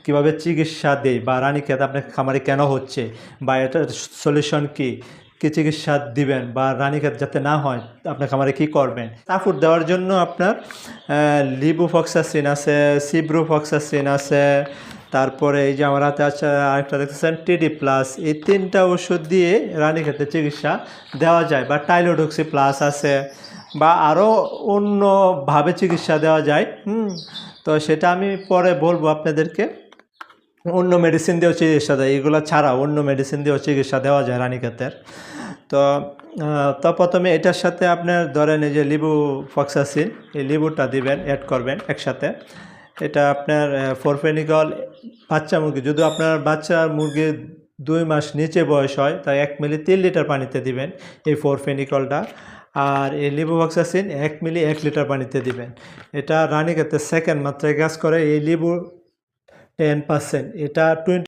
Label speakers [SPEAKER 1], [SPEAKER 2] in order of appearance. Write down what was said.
[SPEAKER 1] কীভাবে চিকিৎসা দেই বা রানীক্ষেত আপনার খামারে কেন হচ্ছে বা এটার সলিউশন কী, কী চিকিৎসা দিবেন বা রানীক্ষেত যাতে না হয় আপনার খামারে কী করবেন। সাপোর্ট দেওয়ার জন্য আপনার লিবুফ্লক্সাসিন আছে, সিব্রুফ্লক্সাসিন আছে, তারপরে এই যে আমার হাতে আছে আরেকটা দেখতেছেন টিডি প্লাস। এই 3টা ওষুধ দিয়ে রানীক্ষেতের চিকিৎসা দেওয়া যায়, বা টাইলোডক্সি প্লাস আছে, বা আরও অন্যভাবে চিকিৎসা দেওয়া যায়। তো সেটা আমি পরে বলবো আপনাদেরকে। অন্য মেডিসিন দিয়েও চিকিৎসা দেয়, এগুলো ছাড়া অন্য মেডিসিন দিয়েও চিকিৎসা দেওয়া যায় রানীক্ষেতের। তো প্রথমে এটার সাথে আপনার ধরেন এই যে লিবুফ্লক্সাসিন, এই লিবুটা দিবেন, অ্যাড করবেন একসাথে। এটা আপনার ফরফেনিকল বাচ্চা মুরগি, যদি আপনার বাচ্চা মুরগির 2 মাস নিচে বয়স হয় তাই 1 মিলি 3 লিটার পানিতে দিবেন এই ফরফেনিকলটা। আর এই লিবুফ্লক্সাসিন 1 মিলি 1 লিটার পানিতে দিবেন। এটা রানীক্ষেতের সেকেন্ড মাত্রায় কাজ করে। এই লিবু 10%, এটা 20